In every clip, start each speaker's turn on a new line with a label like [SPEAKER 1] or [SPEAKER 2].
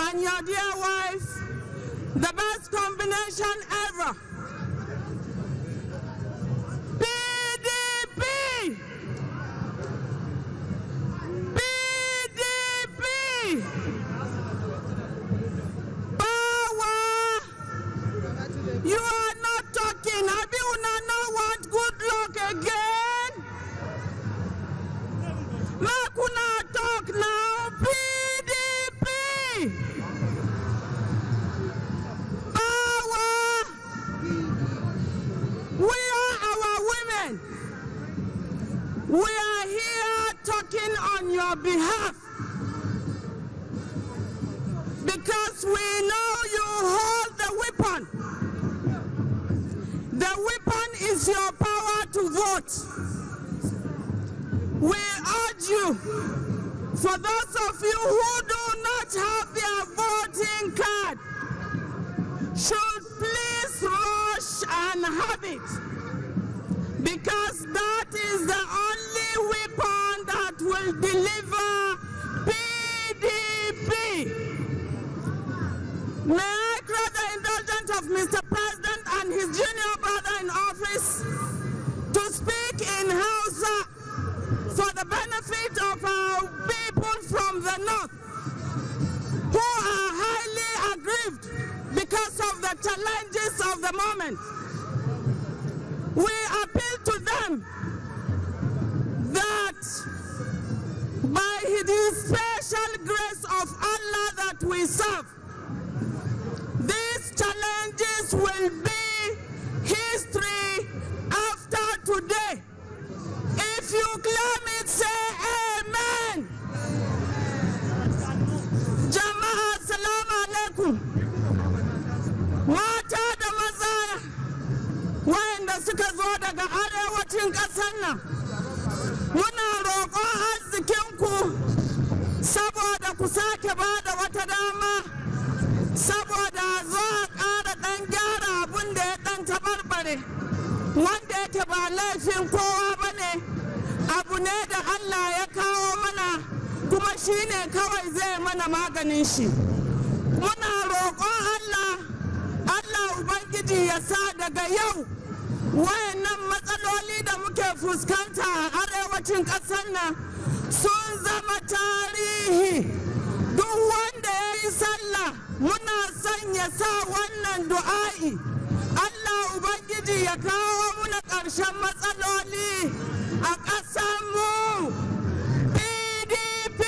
[SPEAKER 1] and your dear wife the best combination ever. PDP! PDP! Power! You are not talking. Have you not want Goodluck again? Makuna talk now. PDP! Power! We are our women. We are here talking on your behalf because we know you hold the weapon. The weapon is your power to vote. We urge you, for those of you who do not have their voting card, should please rush and have it, because that is the only weapon that will deliver PDP. May I crave the indulgence of Mr. President and his junior brother in office to speak in Hausa for the benefit of our people from the north who are highly aggrieved because of the challenges of the moment. We appeal to them that by the special grace of Allah that we serve, these challenges will be history after today. If you claim it, say amen. Jama'a, assalamu alaikum. Mata da maza wayanda suka zo daga arewacin ƙasar nan, muna roƙon arzikinku saboda ku sake ba da wata dama, saboda zo a ƙara ɗan gyara abin da ya ɗan tabarbare, wanda yake ba laifin kowa ba ne, abu ne da Allah ya kawo mana, kuma shi ne kawai zai mana maganin shi. Muna roƙon Allah, Allah Ubangiji ya sa daga yau wayannan matsaloli da muke fuskanta a arewacin ƙasar nan sun zama tarihi. Duk wanda ya yi sallah muna son ya sa wannan du'a'i. Allah Ubangiji ya kawo muna ƙarshen matsaloli a ƙasarmu. PDP!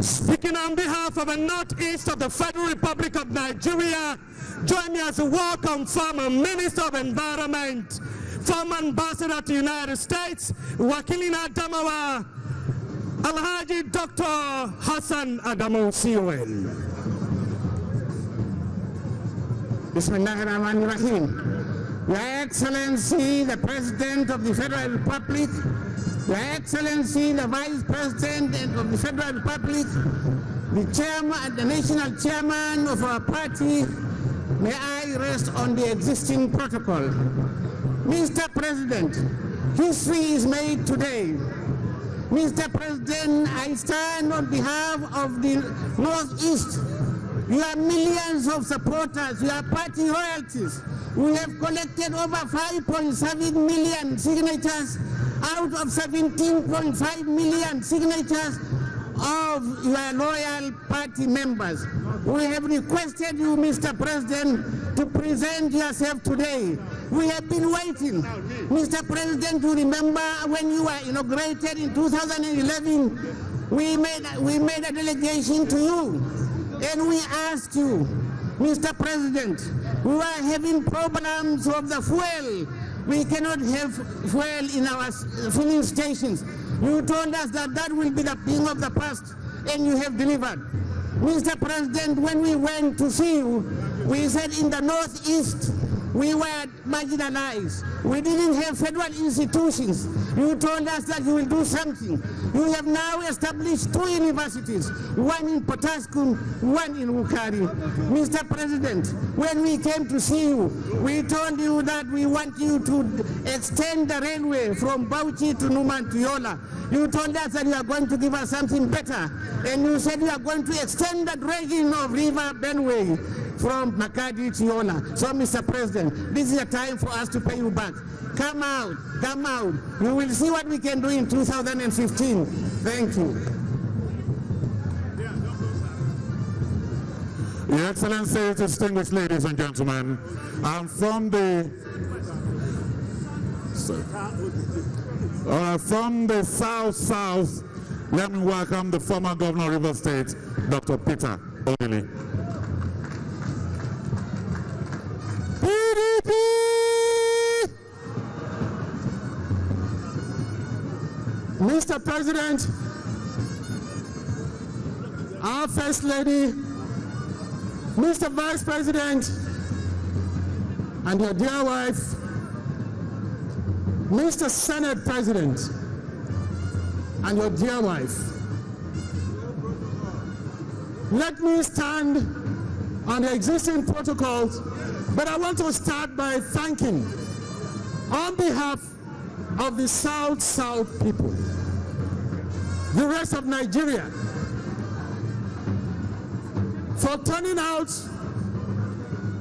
[SPEAKER 2] Speaking on behalf of the Northeast of the Federal Republic of Nigeria, join me as a welcome former Minister of Environment, former Ambassador to the United States, Wakilin Adamawa, Alhaji Dr. Hassan Adamu Siwen.
[SPEAKER 3] Bismillahirrahmanirrahim. Your Excellency, the President of the Federal Republic, Your Excellency, the Vice President of the Federal Republic, the Chairman, the National Chairman of our party, may I rest on the existing protocol. Mr. President, history is made today. Mr. President, I stand on behalf of the Northeast. You have millions of supporters, you have party royalties. We have collected over 5.7 million signatures out of 17.5 million signatures of your loyal party members. We have requested you, Mr. President, to present yourself today. We have been waiting. Mr. President, to remember when you were inaugurated in 2011, we made a delegation to you, and we asked you, Mr. President, we were having problems of the fuel. We cannot have fuel in our filling stations. You told us that that will be the thing of the past, and you have delivered. Mr. President, when we went to see you, we said in the Northeast, We were marginalized. We didn't have federal institutions. You told us that you will do something. You have now established 2 universities, one in Potaskum, one in Wukari. Mr. President, when we came to see you, we told you that we want you to extend the railway from Bauchi to Numan to Yola. You told us that you are going to give us something better, and you said you are going to extend the dredging of River Benway from Makadi to Yola. So, Mr. President, this is a time for us to pay you back. Come out, come out. You will see what we can do in 2015. Thank you.
[SPEAKER 4] Your Excellency, distinguished ladies and gentlemen, I'm from the South. Let me welcome the former Governor of Rivers State, Dr. Peter Odili. PDP!
[SPEAKER 2] Mr. President, our First Lady, Mr. Vice President, and your dear wife, Mr. Senate President, and your dear wife. Let me stand on the existing protocols, but I want to start by thanking, on behalf of the South people, the rest of Nigeria, for turning out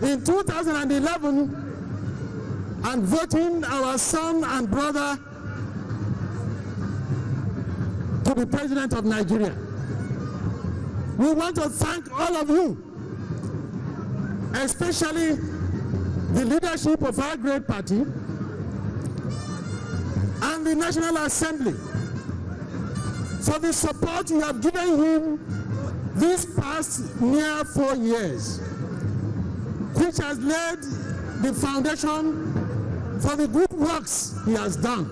[SPEAKER 2] in 2011 and voting our son and brother to be President of Nigeria. We want to thank all of you, especially the leadership of our great party and the National Assembly, for the support you have given him these past near 4 years, which has laid the foundation for the good works he has done.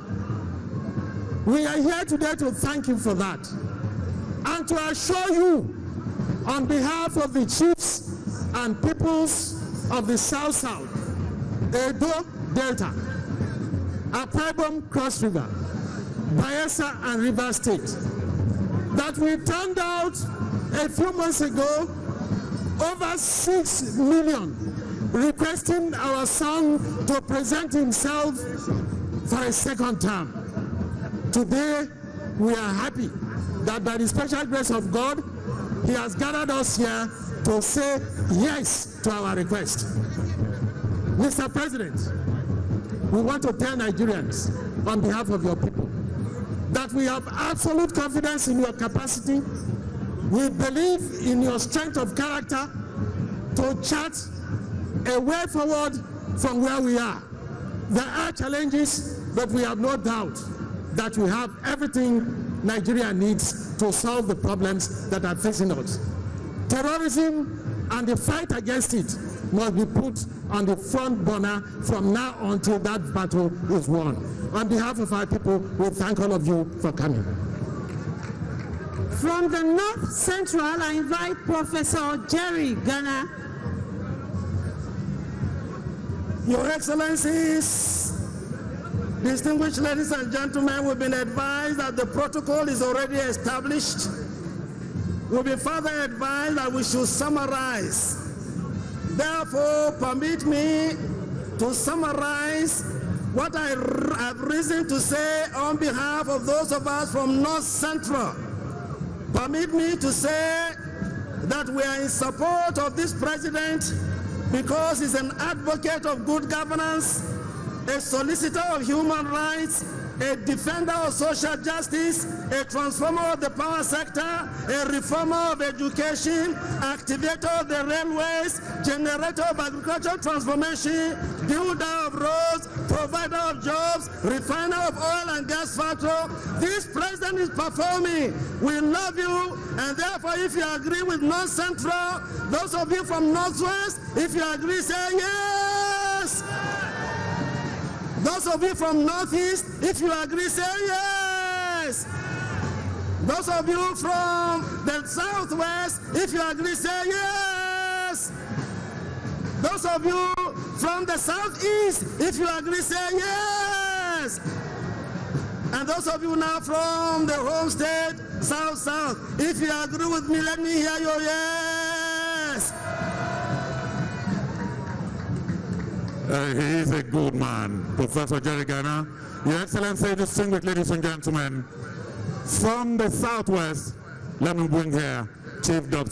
[SPEAKER 2] We are here today to thank him for that and to assure you, on behalf of the chiefs and peoples of the South, Edo Delta, Akwa Ibom Cross River, Bayelsa and River State, that we turned out a few months ago over 6 million requesting our son to present himself for a second term. Today, we are happy that by the special grace of God, he has gathered us here to say yes to our request. Mr. President, we want to tell Nigerians on behalf of your people that we have absolute confidence in your capacity. We believe in your strength of character to chart a way forward from where we are. There are challenges, but we have no doubt that we have everything Nigeria needs to solve the problems that are facing us. Terrorism and the fight against it must be put on the front burner from now until that battle is won. On behalf of our people, we thank all of you for coming.
[SPEAKER 1] From the North Central, I invite Professor Jerry Ghana.
[SPEAKER 3] Your Excellencies, distinguished ladies and gentlemen, we've been advised that the protocol is already established. We've been further advised that we should summarize. Therefore, permit me to summarize what I have reason to say on behalf of those of us from North Central. Permit me to say that we are in support of this president because he's an advocate of good governance, a solicitor of human rights, a defender of social justice, a transformer of the power sector, a reformer of education, activator of the railways, generator of agricultural transformation, builder of roads, provider of jobs, refiner of oil and gas factor. This president is performing. We love you, and therefore if you agree with North Central, those of you from Northwest, if you agree, say yes. Those of you from Northeast, if you agree, say yes. Those of you from the Southwest, if you agree, say yes. Those of you
[SPEAKER 5] From the southeast, if you agree, say yes. And those of you now from the home state, south, if you agree with me, let me hear your yes.
[SPEAKER 4] He is a good man, Professor Jerry Garner. Your Excellency, distinguished ladies and gentlemen, from the southwest, let me bring here Chief Dr.